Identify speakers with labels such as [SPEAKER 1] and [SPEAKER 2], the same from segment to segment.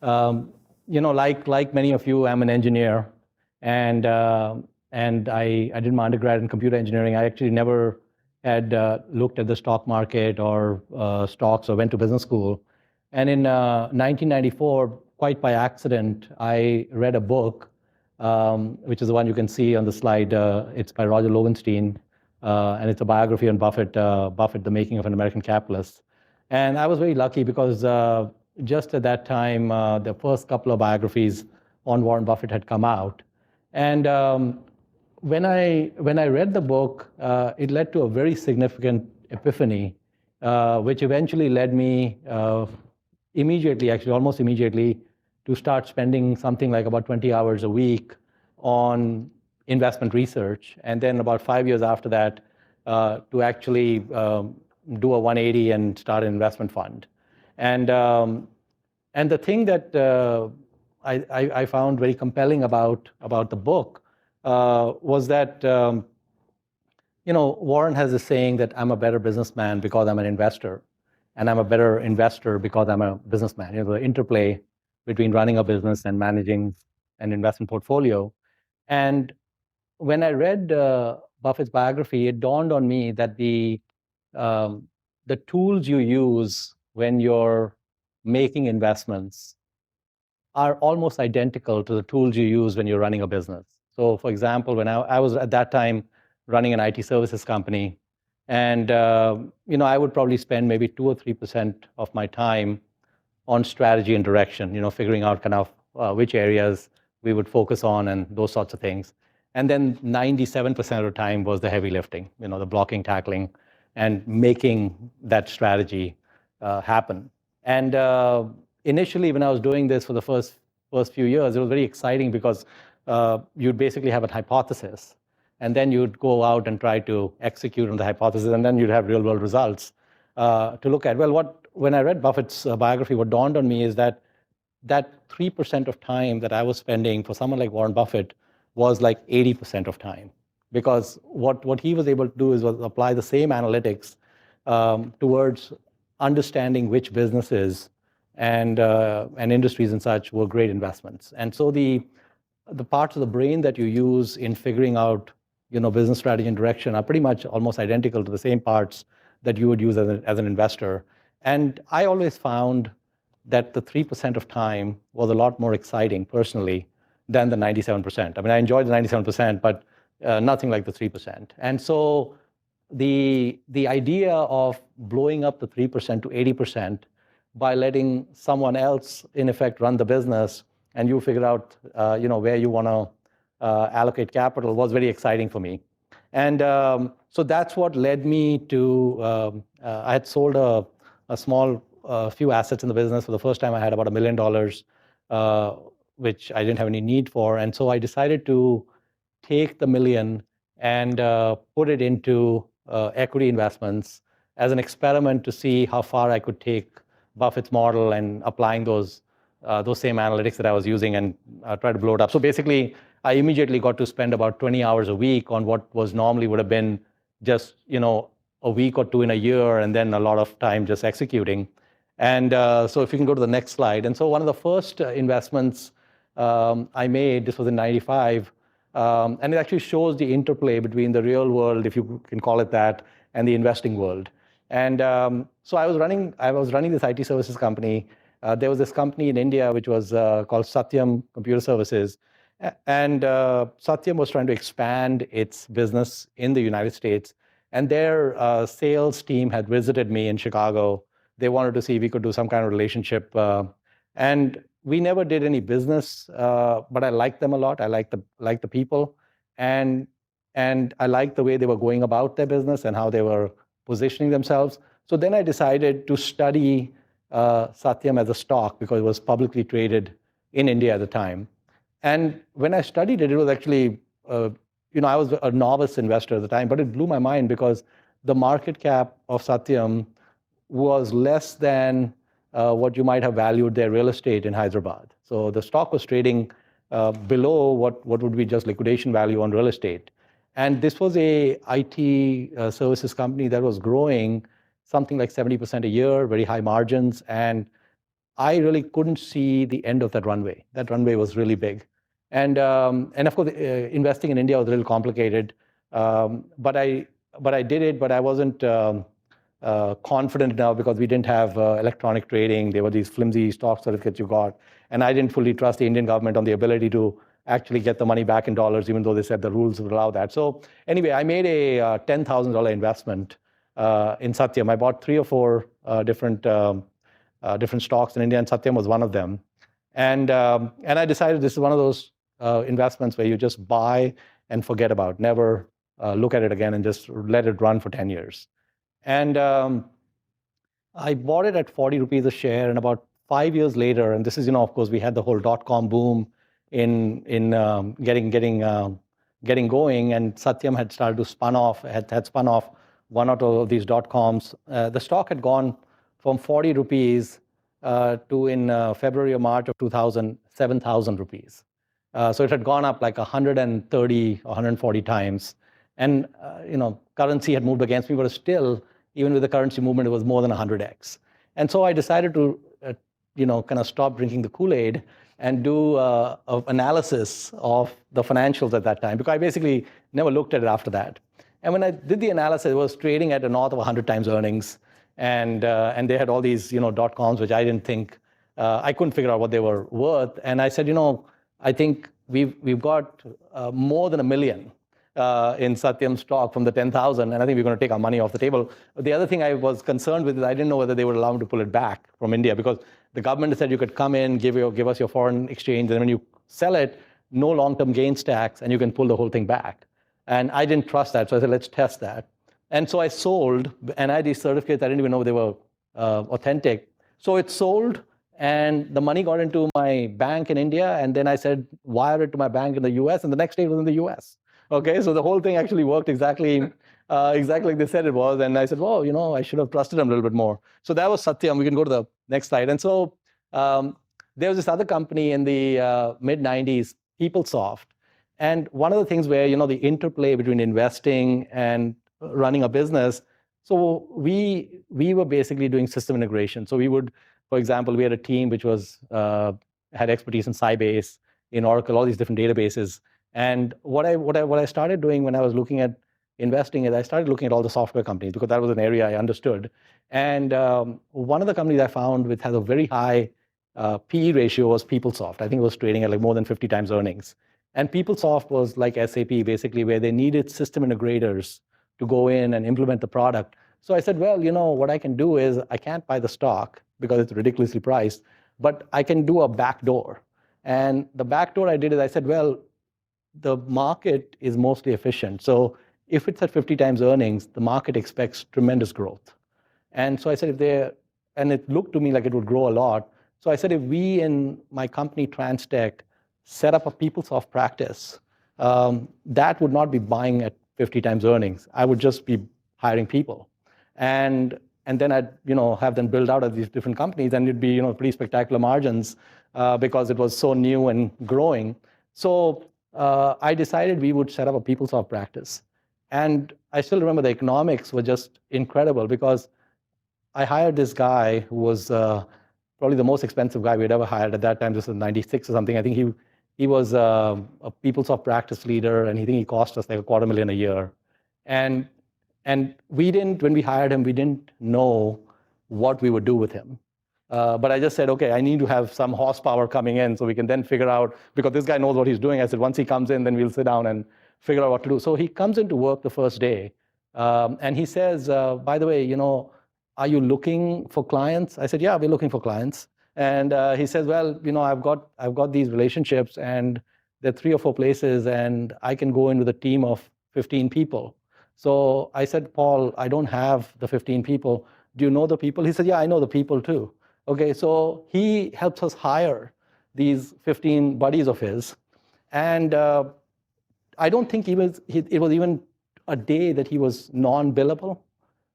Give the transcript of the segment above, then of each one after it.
[SPEAKER 1] Um, like many of you, I'm an engineer, and I did my undergrad in computer engineering. I actually never had looked at the stock market or stocks or went to business school. And in 1994, quite by accident, I read a book, which is the one you can see on the slide. It's by Roger Lowenstein, and it's a biography on Buffett, Buffett, The Making of an American Capitalist. And I was very lucky because just at that time, the first couple of biographies on Warren Buffett had come out. And when I read the book, it led to a very significant epiphany, which eventually led me immediately, actually almost immediately, to start spending something like about 20 hours a week on investment research. And then about 5 years after that, to actually do a 180 and start an investment fund. And the thing that I found very compelling about the book was that Warren has this saying that I'm a better businessman because I'm an investor, and I'm a better investor because I'm a businessman. The interplay between running a business and managing an investment portfolio. And when I read Buffett's biography, it dawned on me that the tools you use when you're making investments are almost identical to the tools you use when you're running a business. So, for example, when I was at that time running an IT services company, and I would probably spend maybe 2 or 3% of my time on strategy and direction, figuring out kind of which areas we would focus on and those sorts of things. And then 97% of the time was the heavy lifting, the blocking, tackling, and making that strategy happen. And initially, when I was doing this for the first few years, it was very exciting because you'd basically have a hypothesis, and then you'd go out and try to execute on the hypothesis, and then you'd have real-world results to look at. Well, when I read Buffett's biography, what dawned on me is that 3% of time that I was spending for someone like Warren Buffett was like 80% of time, because what he was able to do was apply the same analytics towards understanding which businesses and industries and such were great investments. And so the parts of the brain that you use in figuring out business strategy and direction are pretty much almost identical to the same parts that you would use as an investor. And I always found that the 3% of time was a lot more exciting personally than the 97%. I mean, I enjoyed the 97%, but nothing like the 3%. And so the idea of blowing up the 3% to 80% by letting someone else, in effect, run the business, and you figure out, where you want to allocate capital, was very exciting for me. And so that's what led me to, I had sold a small few assets in the business. For the first time, I had about $1 million, which I didn't have any need for. And so I decided to take the $1 million and put it into equity investments as an experiment to see how far I could take Buffett's model and applying those same analytics that I was using and try to blow it up. So basically, I immediately got to spend about 20 hours a week on what was normally would have been just a week or two in a year, and then a lot of time just executing. And so if you can go to the next slide. And so one of the first investments I made, this was in '95, and it actually shows the interplay between the real world, if you can call it that, and the investing world. And so I was running this IT services company. There was this company in India which was called Satyam Computer Services. And Satyam was trying to expand its business in the United States. And their sales team had visited me in Chicago. They wanted to see if we could do some kind of relationship. And we never did any business, but I liked them a lot. I liked the people. And I liked the way they were going about their business and how they were positioning themselves. So then I decided to study Satyam as a stock, because it was publicly traded in India at the time. And when I studied it, it was actually, I was a novice investor at the time, but it blew my mind because the market cap of Satyam was less than what you might have valued their real estate in Hyderabad. So the stock was trading below what would be just liquidation value on real estate. And this was a IT services company that was growing something like 70% a year, very high margins, and I really couldn't see the end of that runway. That runway was really big. And of course, investing in India was a little complicated. But I did it, but I wasn't confident enough because we didn't have electronic trading. There were these flimsy stock certificates you got. And I didn't fully trust the Indian government on the ability to actually get the money back in dollars, even though they said the rules would allow that. So anyway, I made a $10,000 investment in Satyam. I bought 3 or 4 different stocks in India, and Satyam was one of them. And I decided this is one of those investments where you just buy and forget about, never look at it again, and just let it run for 10 years. And I bought it at 40 rupees a share, and about 5 years later, and this is, of course, we had the whole dot-com boom in getting going, and Satyam had started to had spun off 1 or 2 of these dot-coms. The stock had gone from 40 rupees to, in February or March of 2000, 7,000 rupees. So it had gone up like 130 or 140 times. And currency had moved against me, but still, even with the currency movement, it was more than 100x. And so I decided to, kind of stop drinking the Kool-Aid and do an analysis of the financials at that time, because I basically never looked at it after that. And when I did the analysis, it was trading at a north of 100 times earnings, and they had all these dot-coms, which I didn't think, I couldn't figure out what they were worth. And I said, I think we've got more than $1 million in Satyam stock from the 10,000, and I think we're going to take our money off the table. The other thing I was concerned with is I didn't know whether they would allow me to pull it back from India, because the government said you could come in, give us your foreign exchange, and when you sell it, no long-term gains tax, and you can pull the whole thing back. And I didn't trust that, so I said, let's test that. And so I sold, and I had these certificates, I didn't even know they were authentic. So it sold, and the money got into my bank in India, and then I said, wire it to my bank in the US, and the next day it was in the US. Okay, so the whole thing actually worked exactly like they said it was. And I said, well, I should have trusted them a little bit more. So that was Satyam. We can go to the next slide. And so there was this other company in the mid-90s, PeopleSoft. And one of the things where, the interplay between investing and running a business, so we were basically doing system integration. So we would, for example, we had a team which was had expertise in Sybase, in Oracle, all these different databases. And what I started doing when I was looking at investing is I started looking at all the software companies, because that was an area I understood. And one of the companies I found which has a very high PE ratio was PeopleSoft. I think it was trading at like more than 50 times earnings. And PeopleSoft was like SAP, basically, where they needed system integrators to go in and implement the product. So I said, well, what I can do is I can't buy the stock because it's ridiculously priced, but I can do a backdoor. And the backdoor I did is I said, well, the market is mostly efficient. So if it's at 50 times earnings, the market expects tremendous growth. And so I said, and it looked to me like it would grow a lot. So I said, if we in my company, TransTech, set up a PeopleSoft practice, that would not be buying at 50 times earnings. I would just be hiring people. And then I'd have them build out of these different companies, and it'd be pretty spectacular margins because it was so new and growing. So I decided we would set up a PeopleSoft practice. And I still remember the economics were just incredible, because I hired this guy who was probably the most expensive guy we'd ever hired at that time. This was 96 or something. I think he was a PeopleSoft practice leader, and I think he cost us like $250,000 a year. And we didn't, when we hired him, we didn't know what we would do with him. But I just said, okay, I need to have some horsepower coming in so we can then figure out, because this guy knows what he's doing. I said, once he comes in, then we'll sit down and figure out what to do. So he comes into work the first day, and he says, by the way, are you looking for clients? I said, yeah, we're looking for clients. And he says, well, I've got these relationships, and there are 3 or 4 places, and I can go in with a team of 15 people. So I said, Paul, I don't have the 15 people. Do you know the people? He said, yeah, I know the people too. Okay, so he helps us hire these 15 buddies of his. And I don't think it was even a day that he was non-billable.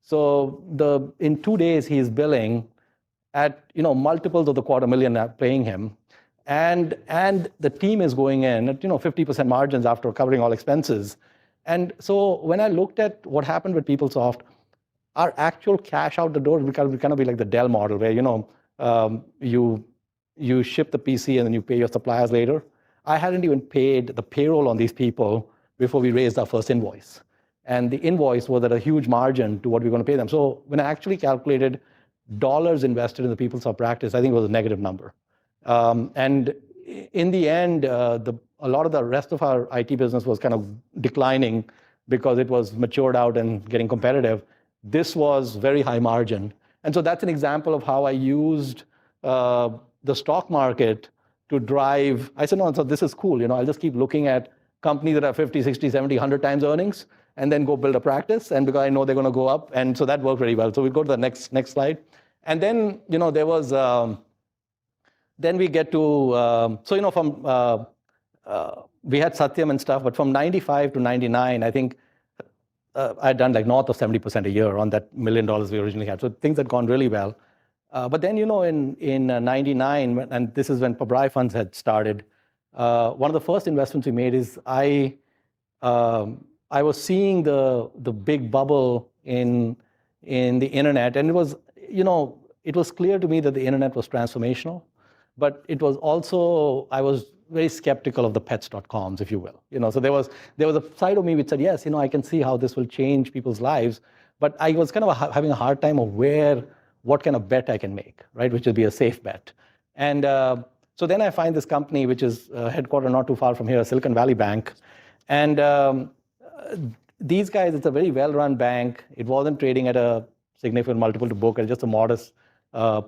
[SPEAKER 1] So in 2 days, he's billing at multiples of the $250,000 paying him. And the team is going in at 50% margins after covering all expenses. And so when I looked at what happened with PeopleSoft, our actual cash out the door would kind of be like the Dell model, where you ship the PC and then you pay your suppliers later. I hadn't even paid the payroll on these people before we raised our first invoice. And the invoice was at a huge margin to what we were going to pay them. So when I actually calculated dollars invested in the PeopleSoft practice, I think it was a negative number. And in the end, a lot of the rest of our IT business was kind of declining because it was matured out and getting competitive. This was very high margin. And so that's an example of how I used the stock market to drive. I said, no, so this is cool. I'll just keep looking at companies that are 50, 60, 70, 100 times earnings and then go build a practice. And because I know they're going to go up. And so that worked very well. So we go to the next slide. And then, there was, then we get to, from, we had Satyam and stuff, but from 95 to 99, I think I'd done like north of 70% a year on that $1 million we originally had. So things had gone really well. But then, in 99, and this is when Pabrai funds had started, one of the first investments we made is I was seeing the big bubble in the internet, and it was clear to me that the internet was transformational, but it was also, I was very skeptical of the pets.coms, if you will. So there was a side of me which said, yes, I can see how this will change people's lives, but I was kind of having a hard time of what kind of bet I can make, right? Which would be a safe bet. And so then I find this company, which is headquartered not too far from here, Silicon Valley Bank. And these guys, it's a very well-run bank. It wasn't trading at a significant multiple to book, at just a modest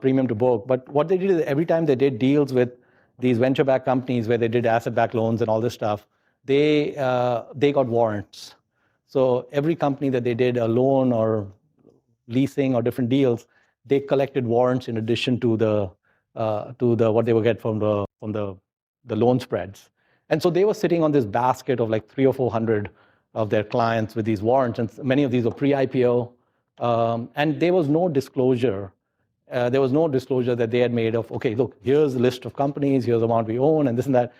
[SPEAKER 1] premium to book. But what they did is every time they did deals with these venture-backed companies where they did asset-backed loans and all this stuff, they got warrants. So every company that they did a loan or leasing or different deals, they collected warrants in addition to the what they would get from the loan spreads. And so they were sitting on this basket of like 300 or 400 of their clients with these warrants, and many of these were pre-IPO, and there was no disclosure. There was no disclosure that they had made of, okay, look, here's a list of companies, here's the amount we own, and this and that.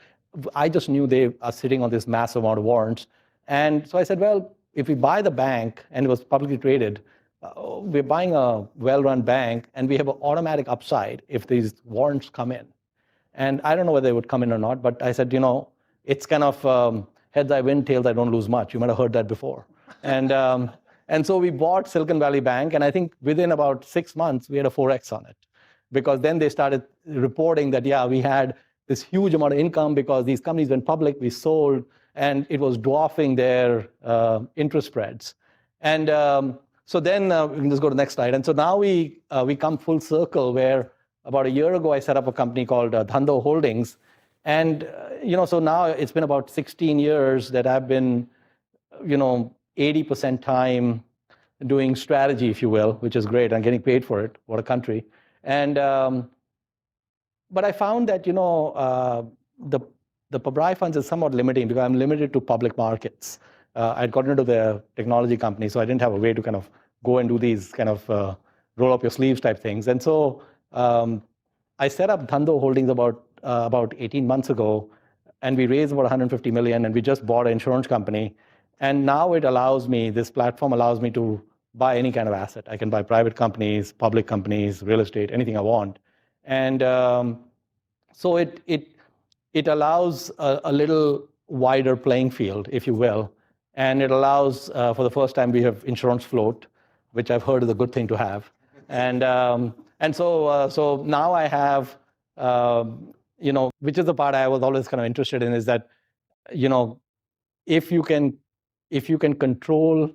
[SPEAKER 1] I just knew they are sitting on this massive amount of warrants. And so I said, well, if we buy the bank, and it was publicly traded, we're buying a well-run bank, and we have an automatic upside if these warrants come in. And I don't know whether they would come in or not, but I said, it's kind of heads I win, tails I don't lose much. You might have heard that before. And so we bought Silicon Valley Bank, and I think within about 6 months, we had a 4x on it. Because then they started reporting that, yeah, we had this huge amount of income because these companies went public, we sold, and it was dwarfing their interest spreads. And so then we can just go to the next slide. And so now we come full circle where about a year ago, I set up a company called Dhandho Holdings. And, so now it's been about 16 years that I've been, 80% time doing strategy, if you will, which is great. I'm getting paid for it. What a country. And, but I found that, the Pabrai funds is somewhat limiting because I'm limited to public markets. I'd gotten into the technology company, so I didn't have a way to kind of go and do these kind of roll up your sleeves type things. And so I set up Dhandho Holdings about 18 months ago, and we raised about 150 million, and we just bought an insurance company. And now this platform allows me to buy any kind of asset. I can buy private companies, public companies, real estate, anything I want. And so it allows a little wider playing field, if you will. And it allows, for the first time, we have insurance float, which I've heard is a good thing to have. And so now I have, which is the part I was always kind of interested in, is that, if you can control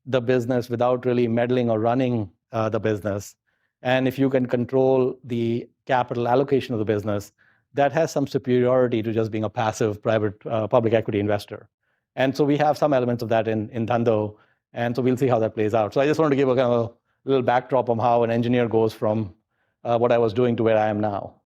[SPEAKER 1] the business without really meddling or running the business, and if you can control the capital allocation of the business, that has some superiority to just being a passive private public equity investor. And so we have some elements of that in Dhandho, and so we'll see how that plays out. So I just wanted to give a kind of a little backdrop on how an engineer goes from what I was doing to where I am now.